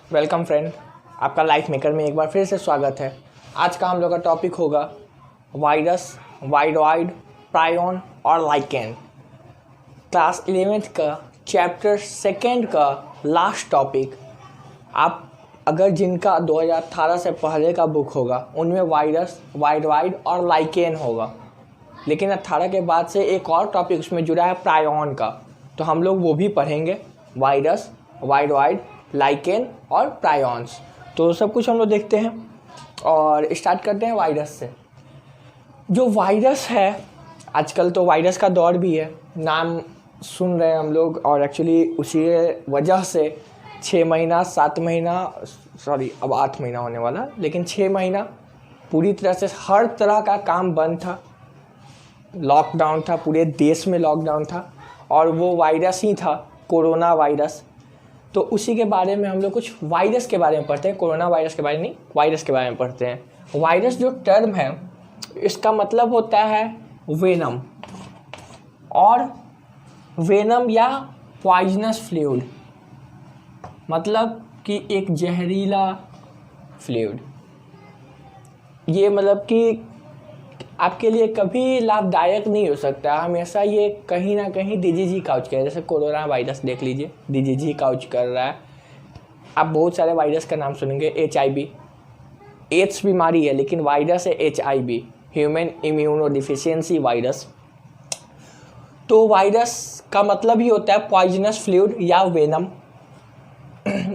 Welcome friend, आपका life maker में एक बार फिर से स्वागत है। आज का हम लोग का टॉपिक होगा वायरस, वाइड, प्रायोन और लाइकेन। क्लास 11th का चैप्टर 2 का लास्ट टॉपिक। आप अगर जिनका 2018 से पहले का बुक होगा उनमें वायरस, वाइड और लाइकेन होगा, लेकिन 18 के बाद से एक और टॉपिक उसमें जुड़ा है प्रायोन का, तो हम लोग वो भी पढ़ेंगे। वायरस, वाइड, लाइकेन और प्रायोन्स, तो सब कुछ हम लोग देखते हैं और स्टार्ट करते हैं वायरस से। जो वायरस है, आजकल तो वायरस का दौर भी है, नाम सुन रहे हैं हम लोग, और एक्चुअली उसी वजह से 6 महीना 7 महीना अब 8 महीना होने वाला, लेकिन 6 महीना पूरी तरह से हर तरह का काम बंद था, लॉकडाउन था, पूरे देश में लॉकडाउन था, और वो वायरस ही था, कोरोना वायरस। तो उसी के बारे में हम लोग कुछ वायरस के बारे में पढ़ते हैं, कोरोना वायरस के बारे में नहीं, वायरस के बारे में पढ़ते हैं। वायरस जो टर्म है, इसका मतलब होता है वेनम, और वेनम या पॉइजनस फ्लूइड, मतलब कि एक जहरीला फ्लूइड। ये मतलब कि आपके लिए कभी लाभदायक नहीं हो सकता, हमेशा ये कहीं ना कहीं डिजीज काउच करे। जैसे कोरोना वायरस देख लीजिए, डिजीज काउच कर रहा है। आप बहुत सारे वायरस का नाम सुनेंगे, HIV, एड्स बीमारी है लेकिन वायरस है HIV, human immuno deficiency virus. तो वायरस का मतलब ही होता है पॉइजनस फ्लूइड या वेनम।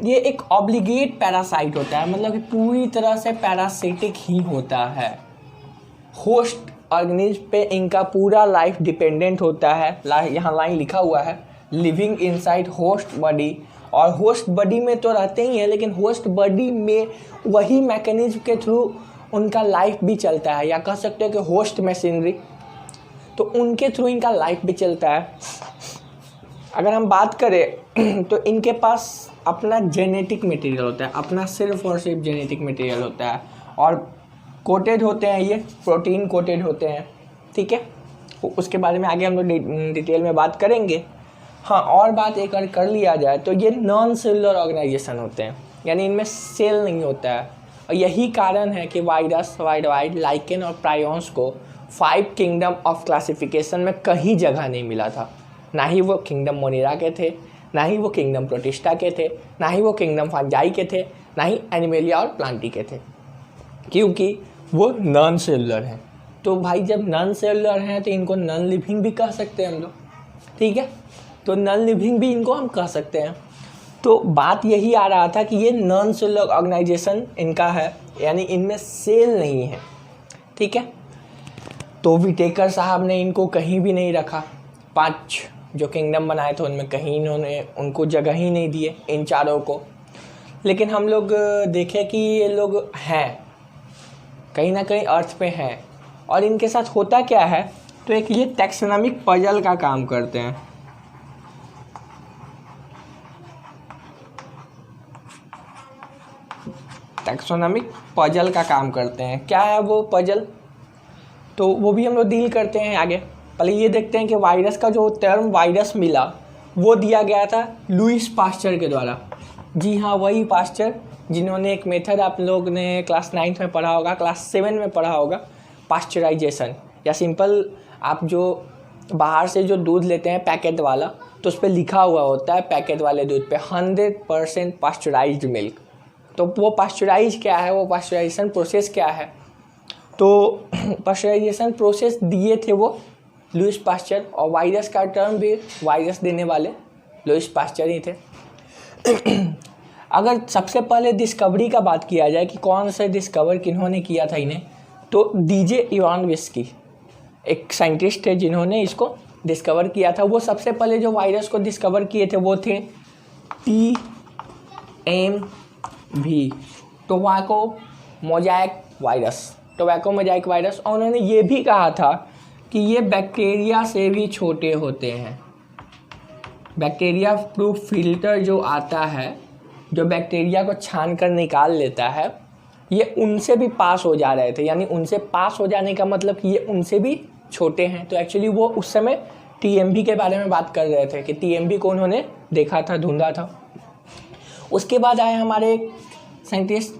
ये एक ऑब्लिगेट पैरासाइट होता है, मतलब कि पूरी तरह से पैरासिटिक ही होता है। होस्ट ऑर्गेनिज्म पे इनका पूरा लाइफ डिपेंडेंट होता है। यहाँ लाइन लिखा हुआ है, लिविंग इनसाइड होस्ट बॉडी, और होस्ट बॉडी में तो रहते ही हैं, लेकिन होस्ट बॉडी में वही मैकेनिज्म के थ्रू उनका लाइफ भी चलता है, या कह सकते हो कि होस्ट मशीनरी, तो उनके थ्रू इनका लाइफ भी चलता है। अगर हम बात करें तो इनके पास अपना जेनेटिक मटेरियल होता है, अपना सिर्फ और सिर्फ जेनेटिक मटेरियल होता है, और कोटेड होते हैं, ये प्रोटीन कोटेड होते हैं, ठीक है। उसके बारे में आगे हम लोग डिटेल में बात करेंगे। हाँ, और बात एक और कर लिया जाए तो ये नॉन सेलुलर ऑर्गेनाइजेशन होते हैं, यानी इनमें सेल नहीं होता है, और यही कारण है कि वायरस, वाइड, लाइकेन और प्रायोन्स को 5 किंगडम ऑफ क्लासिफिकेशन में कहीं जगह नहीं मिला था। ना ही वो किंगडम मोनिरा के थे, ना ही वो किंगडम प्रोटिस्टा के थे, ना ही वो किंगडम फंजाई के थे, ना ही एनिमेलिया और प्लांटी के थे, क्योंकि वो नॉन सेलुलर हैं। तो भाई जब नॉन सेलुलर हैं तो इनको नॉन लिविंग भी कह सकते हैं हम लोग, ठीक है। तो नॉन लिविंग भी इनको हम कह सकते हैं। तो बात यही आ रहा था कि ये नॉन सेलुलर ऑर्गेनाइजेशन इनका है, यानी इनमें सेल नहीं है, ठीक है। तो विटेकर साहब ने इनको कहीं भी नहीं रखा। 5 जो किंगडम बनाए थे उनमें कहीं इन्होंने उनको जगह ही नहीं दिए, इन चारों को। लेकिन हम लोग देखें कि ये लोग हैं, कहीं ना कहीं अर्थ पे हैं, और इनके साथ होता क्या है, तो एक ये टैक्सोनॉमिक पजल का काम करते हैं। टैक्सोनॉमिक पजल का काम करते हैं। क्या है वो पजल, तो वो भी हम लोग डील करते हैं आगे। पहले ये देखते हैं कि वायरस का जो टर्म वायरस मिला वो दिया गया था लुईस पास्चर के द्वारा। जी हाँ, वही पास्चर जिन्होंने एक मेथड आप लोग ने क्लास 9th में पढ़ा होगा, क्लास 7 में पढ़ा होगा, पास्चराइजेशन, या सिंपल आप जो बाहर से जो दूध लेते हैं पैकेट वाला, तो उस पर लिखा हुआ होता है पैकेट वाले दूध पे 100% पास्चराइज्ड मिल्क। तो वो पास्चराइज क्या है, वो पास्चराइजेशन प्रोसेस क्या है, तो पास्चराइजेशन प्रोसेस दिए थे वो लुईस पास्चर, और वायरस का टर्म भी वायरस देने वाले लुईस पास्चर ही थे। अगर सबसे पहले डिस्कवरी का बात किया जाए कि कौन से डिस्कवर किन्होंने किया था इन्हें, तो DJ इवानोविस्की एक साइंटिस्ट थे जिन्होंने इसको डिस्कवर किया था। वो सबसे पहले जो वायरस को डिस्कवर किए थे वो थे TMV, टोबैको मोज़ाइक वायरस, और उन्होंने ये भी कहा था कि ये बैक्टीरिया से भी छोटे होते हैं। बैक्टीरिया प्रूफ फिल्टर जो आता है, जो बैक्टीरिया को छान कर निकाल लेता है, ये उनसे भी पास हो जा रहे थे, यानी उनसे पास हो जाने का मतलब कि ये उनसे भी छोटे हैं। तो एक्चुअली वो उस समय TMV के बारे में बात कर रहे थे कि TMV को उन्होंने देखा था, ढूंढा था। उसके बाद आए हमारे साइंटिस्ट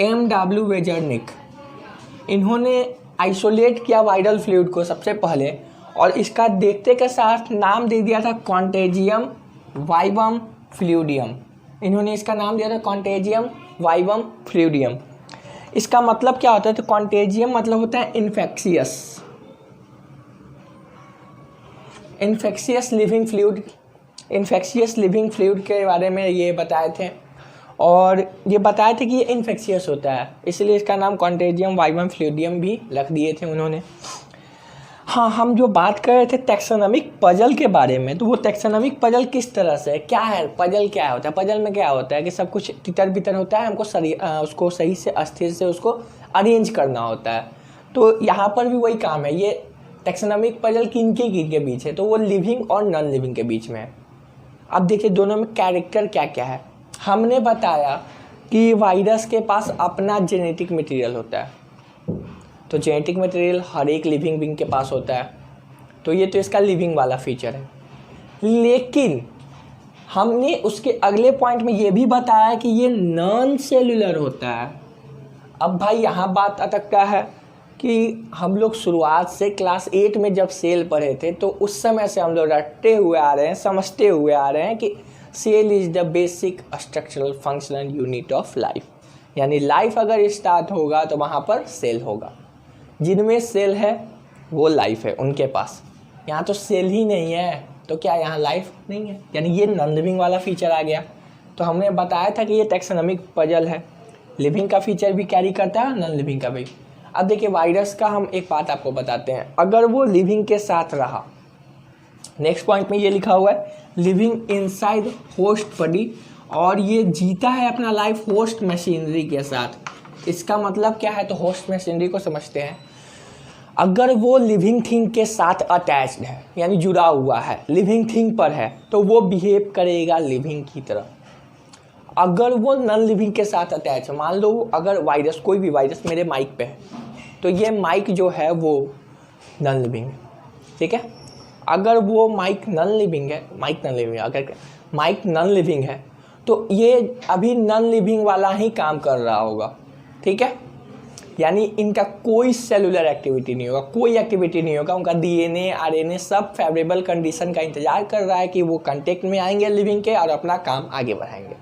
M.W. वेजरनिक। इन्होंने आइसोलेट किया वायरल फ्लूइड को सबसे पहले और इसका देखते के साथ नाम दे दिया था कॉन्टेजियम वाइवम फ्लूइडियम। इन्होंने इसका नाम दिया था कॉन्टेजियम वाइवम फ्लूइडियम। इसका मतलब क्या होता है? तो कॉन्टेजियम मतलब होता है इन्फेक्शियस लिविंग फ्लूइड के बारे में ये बताए थे और ये बताए थे कि ये इन्फेक्शियस होता है, इसलिए इसका नाम कॉन्टेजियम वाइवम फ्लूइडियम भी रख दिए थे उन्होंने। हाँ, हम जो बात कर रहे थे टैक्सोनॉमिक पजल के बारे में, तो वो टैक्सोनॉमिक पजल किस तरह से क्या है? पजल क्या होता है? पजल में क्या होता है कि सब कुछ तितर बितर होता है, हमको उसको सही से अस्थिर से उसको अरेंज करना होता है। तो यहाँ पर भी वही काम है। ये टैक्सोनॉमिक पजल किनके बीच है? तो वो लिविंग और नॉन लिविंग के बीच में है। अब देखिए दोनों में कैरेक्टर क्या क्या है। हमने बताया कि वायरस के पास अपना जेनेटिक मटेरियल होता है, तो जेनेटिक मटेरियल हर एक लिविंग बीइंग के पास होता है, तो ये तो इसका लिविंग वाला फीचर है। लेकिन हमने उसके अगले पॉइंट में ये भी बताया कि ये नॉन सेलुलर होता है। अब भाई यहाँ बात अटकता है कि हम लोग शुरुआत से क्लास 8 में जब सेल पढ़े थे तो उस समय से हम लोग रटते हुए आ रहे हैं, समझते हुए आ रहे हैं कि cell is the basic structural functional unit of life. यानी लाइफ अगर स्टार्ट होगा तो वहाँ पर सेल होगा। जिनमें सेल है वो लाइफ है उनके पास। यहाँ तो सेल ही नहीं है तो क्या यहाँ लाइफ नहीं है? यानी ये नॉन लिविंग वाला फीचर आ गया। तो हमने बताया था कि ये टैक्सोनॉमिक पजल है, लिविंग का फीचर भी कैरी करता है, नॉन लिविंग का भी। अब देखिए वायरस का हम एक बात आपको बताते हैं, अगर वो लिविंग के साथ रहा, नेक्स्ट पॉइंट में ये लिखा हुआ है लिविंग इनसाइड होस्ट बॉडी, और ये जीता है अपना लाइफ होस्ट मशीनरी के साथ। इसका मतलब क्या है? तो होस्ट मशीनरी को समझते हैं। अगर वो लिविंग थिंग के साथ अटैच्ड है, यानी जुड़ा हुआ है, लिविंग थिंग पर है, तो वो बिहेव करेगा लिविंग की तरह। अगर वो नॉन लिविंग के साथ अटैच है, मान लो अगर वायरस, कोई भी वायरस मेरे माइक पे है, तो ये माइक जो है वो नॉन लिविंग है, ठीक है। अगर वो माइक नॉन लिविंग है, अगर माइक नॉन लिविंग है तो ये अभी नॉन लिविंग वाला ही काम कर रहा होगा, ठीक है। यानी इनका कोई सेलुलर एक्टिविटी नहीं होगा, कोई एक्टिविटी नहीं होगा। उनका डीएनए आरएनए सब फेवरेबल कंडीशन का इंतजार कर रहा है कि वो कांटेक्ट में आएंगे लिविंग के और अपना काम आगे बढ़ाएंगे,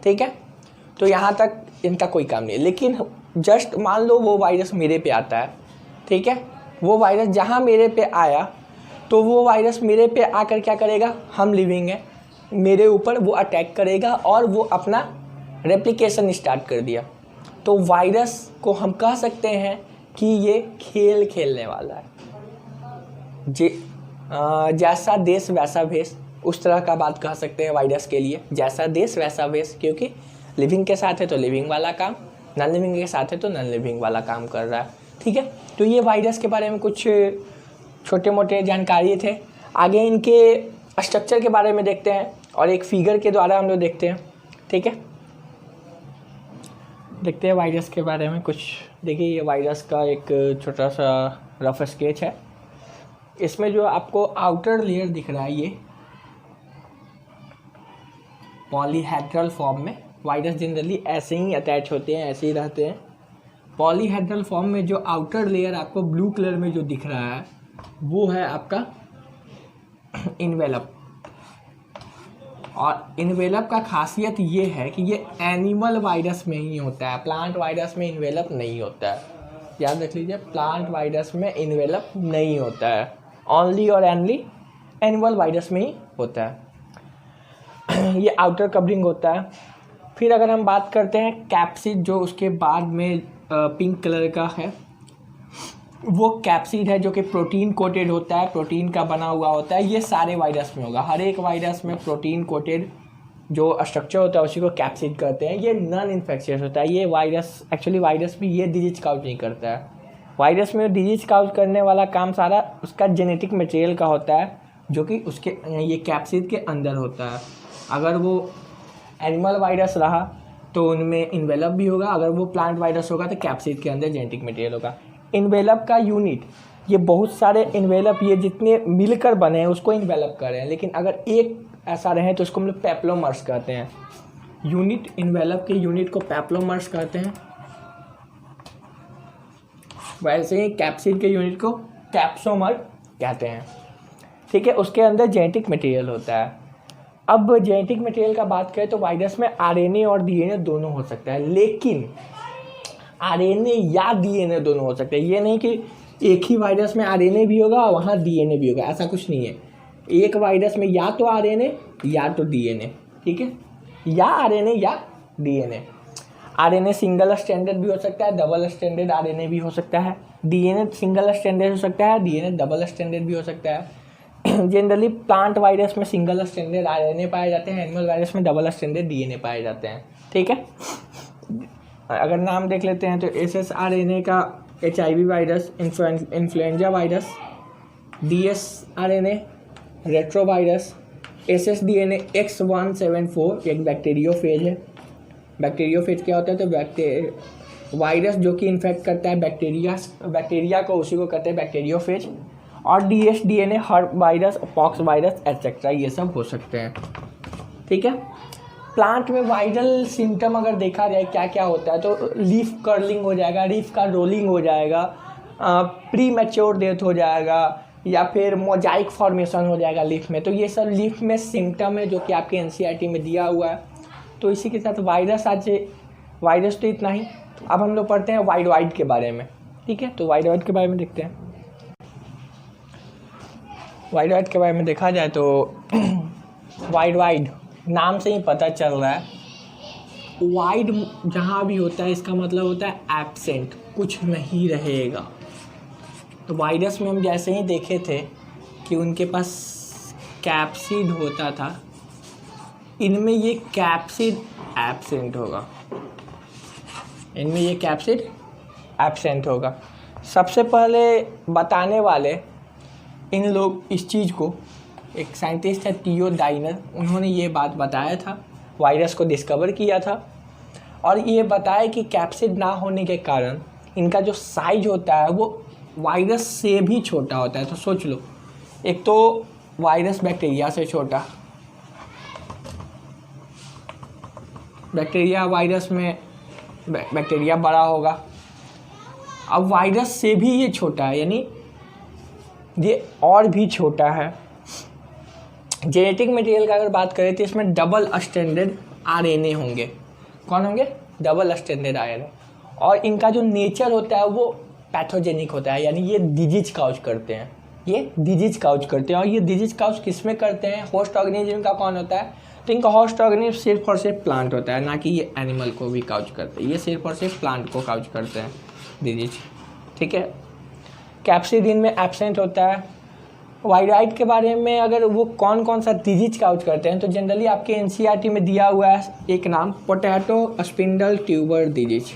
ठीक है। तो यहाँ तक इनका कोई काम नहीं है। लेकिन जस्ट मान लो वो वायरस मेरे पे आता है, ठीक है। वो वायरस जहाँ मेरे पे आया तो वो वायरस मेरे पे आकर क्या करेगा? हम लिविंग है, मेरे ऊपर वो अटैक करेगा और वो अपना रेप्लिकेशन स्टार्ट कर दिया। तो वायरस को हम कह सकते हैं कि ये खेल खेलने वाला है। जैसा देश वैसा भेष, उस तरह का बात कह सकते हैं वायरस के लिए। जैसा देश वैसा भेष, क्योंकि लिविंग के साथ है तो लिविंग वाला काम, नॉन लिविंग के साथ है तो नॉन लिविंग वाला काम कर रहा है, ठीक है। तो ये वायरस के बारे में कुछ छोटे मोटे जानकारी थे। आगे इनके स्ट्रक्चर के बारे में देखते हैं और एक फिगर के द्वारा हम लोग देखते हैं, ठीक है। देखते हैं वायरस के बारे में कुछ। देखिए ये वायरस का एक छोटा सा रफ स्केच है। इसमें जो आपको आउटर लेयर दिख रहा है, ये पॉलीहेड्रल फॉर्म में वायरस जनरली ऐसे ही अटैच होते हैं, ऐसे ही रहते हैं। पॉलीहेड्रल फॉर्म में जो आउटर लेयर आपको ब्लू कलर में जो दिख रहा है वो है आपका इन्वेलप। और इन्वेलप का खासियत ये है कि ये एनिमल वायरस में ही होता है, प्लांट वायरस में इन्वेलप नहीं होता है। याद रख लीजिए, प्लांट वायरस में इन्वेलप नहीं होता है, ओनली और ओनली एनिमल वायरस में ही होता है। ये आउटर कवरिंग होता है। फिर अगर हम बात करते हैं कैप्सिड, जो उसके बाद में पिंक कलर का है, वो कैप्सिड है जो कि प्रोटीन कोटेड होता है, प्रोटीन का बना हुआ होता है। ये सारे वायरस में होगा, हर एक वायरस में प्रोटीन कोटेड जो स्ट्रक्चर होता है उसी को कैप्सिड कहते हैं। ये नॉन इन्फेक्शियस होता है। ये वायरस एक्चुअली वायरस भी ये डिजीज काउज नहीं करता है। वायरस में डिजीज काउज करने वाला काम सारा उसका जेनेटिक मटेरियल का होता है, जो कि उसके ये कैप्सिड के अंदर होता है। अगर वो एनिमल वायरस रहा तो उनमें इन्वेलप भी होगा, अगर वो प्लांट वायरस होगा तो कैप्सिड के अंदर जेनेटिक मटेरियल होगा। इन्वेलप का यूनिट, ये बहुत सारे इन्वेलप, ये जितने मिलकर बने हैं उसको इन्वेलप कर रहे हैं। लेकिन अगर एक ऐसा रहे तो उसको हम लोग पेप्लोमर्स कहते हैं। यूनिट इन्वेलप के यूनिट को पैप्लोमर्स कहते हैं, वैसे ही कैप्सिड के यूनिट को कैप्सोमर कहते हैं। ठीक है, उसके अंदर जेनेटिक मटेरियल होता है। अब जेनेटिक मटेरियल का बात करें तो वायरस में आरएनए और डीएनए दोनों हो सकता है, लेकिन आरएनए या डीएनए दोनों हो सकते हैं। ये नहीं कि एक ही वायरस में आरएनए भी होगा और वहाँ डीएनए भी होगा, ऐसा कुछ नहीं है। एक वायरस में या तो आरएनए या तो डीएनए, ठीक है, या आरएनए या डीएनए। आरएनए सिंगल स्ट्रैंडेड भी हो सकता है, डबल स्ट्रैंडेड आरएनए भी हो सकता है। डीएनए सिंगल स्ट्रैंडेड हो सकता है, डीएनए डबल स्ट्रैंडेड भी हो सकता है। जनरली प्लांट वायरस में सिंगल स्ट्रैंडेड आरएनए पाए जाते हैं, एनिमल वायरस में डबल स्ट्रैंडेड डीएनए पाए जाते हैं। ठीक है, अगर नाम देख लेते हैं तो SSRNA का HIV virus, influenza virus, DSRNA retrovirus, SSDNA X174 एक बैक्टीरियोफेज है। बैक्टीरियोफेज क्या होता है? तो वायरस जो कि इन्फेक्ट करता है बैक्टीरिया को, उसी को कहते हैं बैक्टीरियोफेज। और DSDNA herb virus, pox virus etcetera, ये सब हो सकते हैं। ठीक है, प्लांट में वायरल सिम्टम अगर देखा जाए क्या क्या होता है तो लीफ कर्लिंग हो जाएगा, लीफ का रोलिंग हो जाएगा, प्री मैच्योर डेथ हो जाएगा, या फिर मोजाइक फॉर्मेशन हो जाएगा लीफ में। तो ये सब लीफ में सिम्टम है जो कि आपके NCERT में दिया हुआ है। तो इसी के साथ वायरस तो इतना ही। अब हम लोग पढ़ते हैं वाइड के बारे में। ठीक है, तो वाइड के बारे में देखते हैं। वाइड के बारे में देखा जाए तो वाइड नाम से ही पता चल रहा है, वाइड जहाँ भी होता है इसका मतलब होता है एब्सेंट, कुछ नहीं रहेगा। तो वायरस में हम जैसे ही देखे थे कि उनके पास कैप्सिड होता था, इनमें ये कैप्सिड एब्सेंट होगा, इनमें ये कैप्सिड एब्सेंट होगा। सबसे पहले बताने वाले इन लोग इस चीज़ को एक साइंटिस्ट है टीओ डाइनर, उन्होंने ये बात बताया था, वायरस को डिस्कवर किया था और ये बताया कि कैप्सिड ना होने के कारण इनका जो साइज होता है वो वायरस से भी छोटा होता है। तो सोच लो, एक तो वायरस बैक्टीरिया से छोटा, बैक्टीरिया वायरस में बैक्टीरिया बड़ा होगा, अब वायरस से भी ये छोटा है, यानी ये और भी छोटा है। जेनेटिक मटेरियल का अगर बात करें तो इसमें डबल स्ट्रैंडेड आरएनए होंगे। कौन होंगे? Double stranded RNA. और इनका जो नेचर होता है वो पैथोजेनिक होता है, यानी ये डिजीज काउज करते हैं, ये डिजीज काउज करते हैं। और ये डिजीज काउज किस में करते हैं? होस्ट ऑर्गेनिज्म का कौन होता है? तो इनका होस्ट ऑर्गेनिज्म सिर्फ और सिर्फ प्लांट होता है, ना कि ये एनिमल को भी काउज करते हैं, ये सिर्फ और सिर्फ प्लांट को काउज करते हैं डिजीज। ठीक है, कैप्सिड में एब्सेंट होता है। वाइड के बारे में अगर वो कौन कौन सा डिजीज काउज करते हैं तो जनरली आपके NCERT में दिया हुआ है एक नाम, potato spindle tuber disease,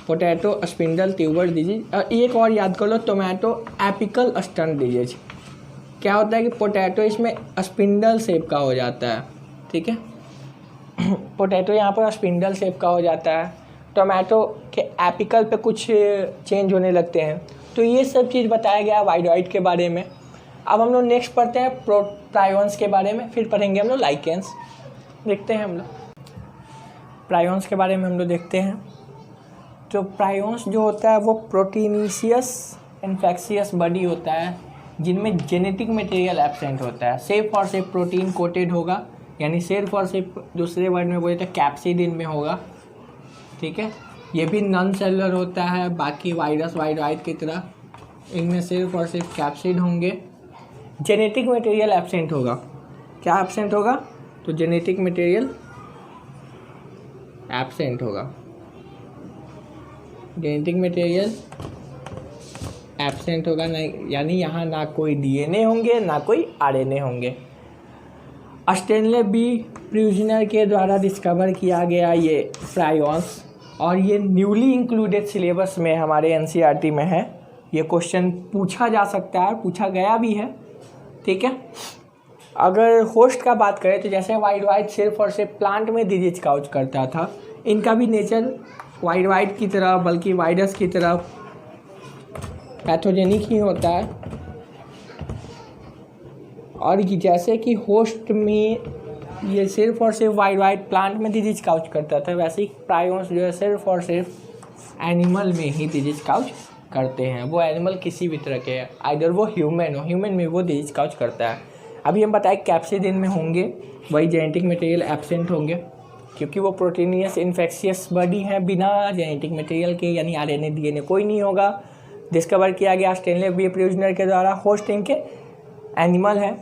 potato spindle tuber disease. और एक और याद कर लो, टोमेटो एपिकल स्टंट डिजीज। क्या होता है कि पोटैटो इसमें स्पिंडल शेप का हो जाता है। ठीक है, पोटैटो यहाँ पर स्पिंडल शेप का हो जाता है, टोमेटो के एपिकल पे कुछ चेंज होने लगते हैं। तो ये सब चीज़ बताया गया वाइड के बारे में। अब हम लोग नेक्स्ट पढ़ते हैं प्रायोन्स के बारे में, फिर पढ़ेंगे हम लोग लाइकेंस। देखते हैं हम लोग प्रायोन्स के बारे में, हम लोग देखते हैं। तो प्रायोन्स जो होता है वो प्रोटीनीशियस इन्फेक्शियस बॉडी होता है जिनमें जेनेटिक मटेरियल एब्सेंट होता है। सिर्फ और सिर्फ प्रोटीन कोटेड होगा, यानी सिर्फ और सिर्फ दूसरे वर्ड में बोले तो कैप्सिड इनमें होगा। ठीक है, ये भी नॉन सेलुलर होता है, बाकी वायरस वाइड की तरह इनमें सिर्फ और सिर्फ कैप्सिड होंगे। जेनेटिक मटेरियल एब्सेंट होगा। क्या एब्सेंट होगा? तो जेनेटिक मटेरियल एब्सेंट होगा, जेनेटिक मटेरियल एब्सेंट होगा, नहीं, यानी यहाँ ना कोई DNA होंगे ना कोई RNA होंगे। स्टेनले बी प्रिजनर के द्वारा डिस्कवर किया गया ये प्रायोन्स, और ये न्यूली इंक्लूडेड सिलेबस में हमारे NCERT में है। ये क्वेश्चन पूछा जा सकता है, पूछा गया भी है। ठीक है, अगर होस्ट का बात करें तो जैसे वाइड सिर्फ और सिर्फ प्लांट में डिजीज काउज करता था, इनका भी नेचर वाइड की तरह बल्कि वायरस की तरह पैथोजेनिक ही होता है। और जैसे कि होस्ट में ये सिर्फ और सिर्फ वाइड प्लांट में डिजीज काउच करता था, वैसे ही प्रायोन्स जो है सिर्फ और सिर्फ एनिमल में ही डिजीज काउच करते हैं। वो एनिमल किसी भी तरह के है, आइदर वो ह्यूमन में वो डिजीज काउच करता है। अभी हम बताएं कैप्सिडिन में होंगे वही जेनेटिक मटेरियल एब्सेंट होंगे, क्योंकि वो प्रोटीनियस इन्फेक्शियस बॉडी है, बिना जेनेटिक मटेरियल के यानी आरएनए डीएनए कोई नहीं होगा। डिस्कवर किया गया स्टेनले बी प्रिजनर के द्वारा, होस्ट इनके एनिमल है,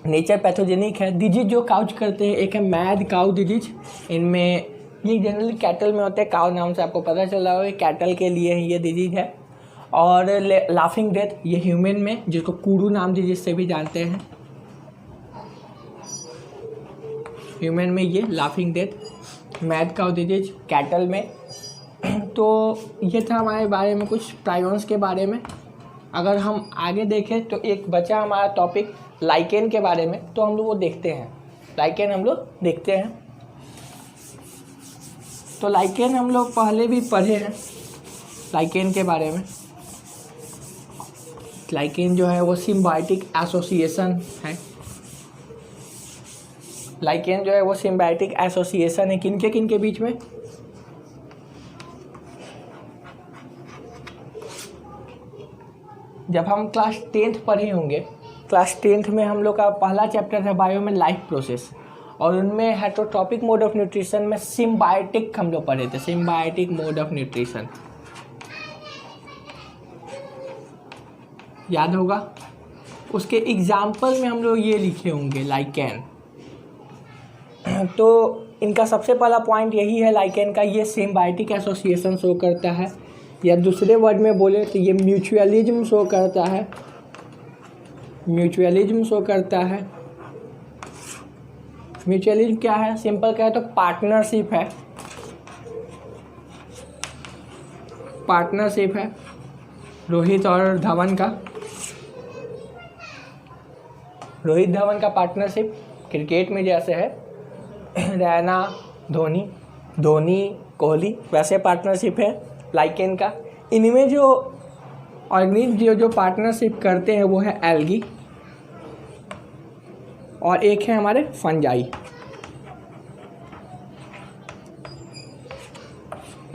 नेचर पैथोजेनिक है। डिजीज जो काउच करते हैं, एक है मैड काउ डिजीज, इनमें ये जनरली कैटल में होते हैं, काउ नाम से आपको पता चल रहा हो, कैटल के लिए ये डिजीज है। और लाफिंग डेथ ये ह्यूमन में, जिसको कुरू नाम डिजीज से भी जानते हैं, ह्यूमन में ये laughing death, mad cow disease cattle में। तो ये था हमारे बारे में कुछ प्रायोन्स के बारे में। अगर हम आगे देखें तो एक बचा हमारा टॉपिक लाइकेन के बारे में, तो हम लोग वो देखते हैं, लाइकेन हम लोग देखते हैं। तो लाइकेन हम लोग पहले भी पढ़े हैं लाइकेन के बारे में। लाइकेन जो है वो सिम्बायोटिक एसोसिएशन है। लाइकेन जो है वो सिम्बायोटिक एसोसिएशन है किनके बीच में? जब हम क्लास 10th पढ़े होंगे, क्लास 10th में हम लोग का पहला चैप्टर है बायो में लाइफ प्रोसेस, और उनमें हेटरोट्रॉपिक मोड ऑफ न्यूट्रिशन में सिम्बायोटिक हम लोग पढ़े थे, सिम्बायोटिक मोड ऑफ न्यूट्रिशन याद होगा। उसके एग्जाम्पल में हम लोग ये लिखे होंगे लाइकेन। तो इनका सबसे पहला पॉइंट यही है लाइकेन का, ये सिम्बायोटिक एसोसिएशन शो करता है, या दूसरे वर्ड में बोले तो ये म्यूचुअलिज्म शो करता है, म्यूचुअलिज्म शो करता है। म्यूचुअलिज्म क्या है? सिंपल कहे तो पार्टनरशिप है, पार्टनरशिप है रोहित और धवन का, रोहित धवन का पार्टनरशिप क्रिकेट में जैसे है रैना धोनी, धोनी कोहली, वैसे पार्टनरशिप है लाइकेन का। इनमें जो ऑर्गेनिज्म जो पार्टनरशिप करते हैं वो है एल्गी, और एक है हमारे फंजाई।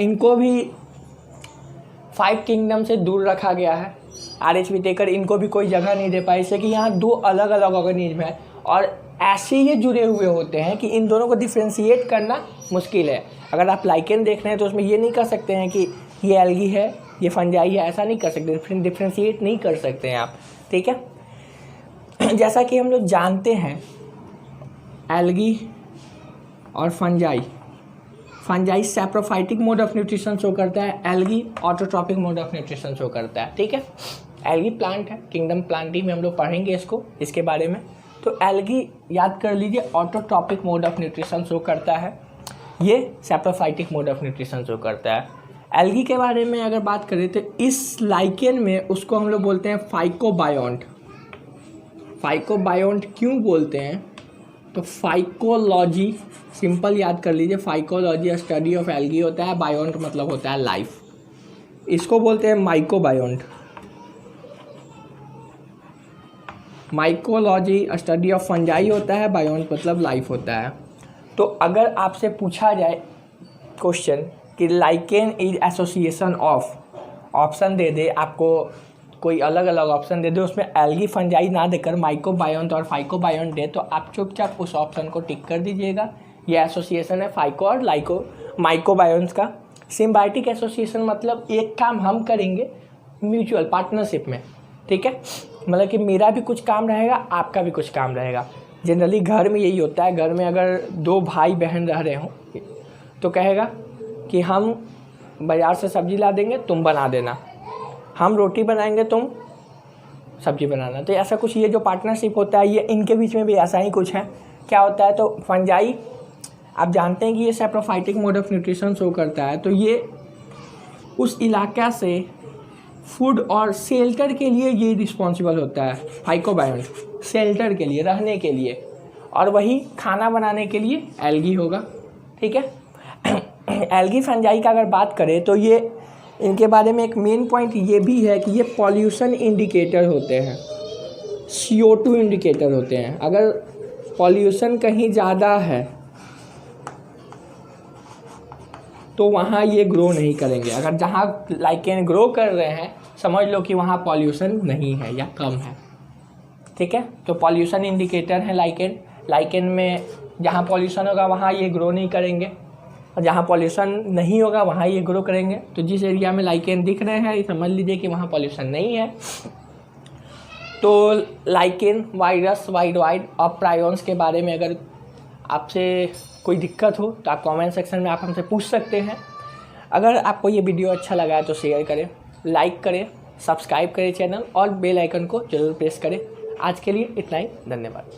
इनको भी 5 किंगडम से दूर रखा गया है। आर.एच. विटेकर इनको भी कोई जगह नहीं दे पाई, इससे कि यहाँ 2 अलग अलग ऑर्गेनिज्म है और ऐसे ये जुड़े हुए होते हैं कि इन दोनों को डिफ्रेंशिएट करना मुश्किल है। अगर आप लाइकेन देख रहे हैं तो उसमें ये नहीं कर सकते हैं कि ये एल्गी है ये फंजाई है, ऐसा नहीं कर सकते, डिफ्रेंशिएट नहीं कर सकते हैं आप, ठीक है। जैसा कि हम लोग जानते हैं एल्गी और fungi, fungi saprophytic mode of nutrition show करता है, algae autotrophic mode of nutrition show करता है, ठीक है। एल्गी प्लांट है, किंगडम प्लांटी में हम लोग पढ़ेंगे इसके बारे में। तो एल्गी याद कर लीजिए autotrophic mode of nutrition show करता है, ये saprophytic mode of nutrition show करता है। एल्गी के बारे में अगर बात करें तो इस लाइकेन में उसको हम लोग बोलते हैं फाइकोबायोंट। फाइकोबायोंट क्यों बोलते हैं? तो फाइकोलॉजी सिंपल याद कर लीजिए, फाइकोलॉजी स्टडी ऑफ एल्गी होता है, बायोंट मतलब होता है लाइफ, इसको बोलते हैं mycobiont. Mycology study of fungi होता है, बायोंट मतलब लाइफ होता है। तो अगर आपसे पूछा जाए क्वेश्चन कि lichen is association of, option दे दे आपको, कोई अलग अलग ऑप्शन दे दे, उसमें एल्गी फंजाई ना देकर माइकोबायोंट और फाइकोबायोंट दे, तो आप चुपचाप उस ऑप्शन को टिक कर दीजिएगा। ये एसोसिएशन है फाइको और माइकोबायोंट्स का। सिम्बायोटिक एसोसिएशन मतलब एक काम हम करेंगे म्यूचुअल पार्टनरशिप में, ठीक है, मतलब कि मेरा भी कुछ काम रहेगा आपका भी कुछ काम रहेगा। जनरली घर में यही होता है, घर में अगर 2 भाई बहन रह रहे हों तो कहेगा कि हम बाज़ार से सब्ज़ी ला देंगे तुम बना देना, हम रोटी बनाएंगे तुम सब्ज़ी बनाना। तो ऐसा कुछ ये जो पार्टनरशिप होता है ये इनके बीच में भी ऐसा ही कुछ है। क्या होता है? तो फंजाई आप जानते हैं कि ये saprophytic mode of nutrition show करता है, तो ये उस इलाका से फूड और शेल्टर के लिए ये रिस्पॉन्सिबल होता है, फाइकोबायोंट शेल्टर के लिए, रहने के लिए, और वही खाना बनाने के लिए एल्गी होगा, ठीक है। एल्गी फंजाई का अगर बात करें तो ये इनके बारे में एक मेन पॉइंट ये भी है कि ये पॉल्यूशन इंडिकेटर होते हैं, CO2 इंडिकेटर होते हैं। अगर पॉल्यूशन कहीं ज़्यादा है तो वहाँ ये ग्रो नहीं करेंगे। अगर जहाँ लाइकेन ग्रो कर रहे हैं समझ लो कि वहाँ पॉल्यूशन नहीं है या कम है। ठीक है, तो पॉल्यूशन इंडिकेटर है लाइकेन। लाइकेन में जहाँ पॉल्यूशन होगा वहाँ ये ग्रो नहीं करेंगे और जहाँ पॉल्यूशन नहीं होगा वहाँ ये ग्रो करेंगे। तो जिस एरिया में लाइकेन दिख रहे हैं समझ लीजिए कि वहाँ पॉल्यूशन नहीं है। तो लाइकेन, वायरस, वाइड वाइड और प्रायॉन्स के बारे में अगर आपसे कोई दिक्कत हो तो आप कमेंट सेक्शन में आप हमसे पूछ सकते हैं। अगर आपको ये वीडियो अच्छा लगा है तो शेयर करें, लाइक करें, सब्सक्राइब करें चैनल और बेल आइकन को जरूर प्रेस करें। आज के लिए इतना ही, धन्यवाद।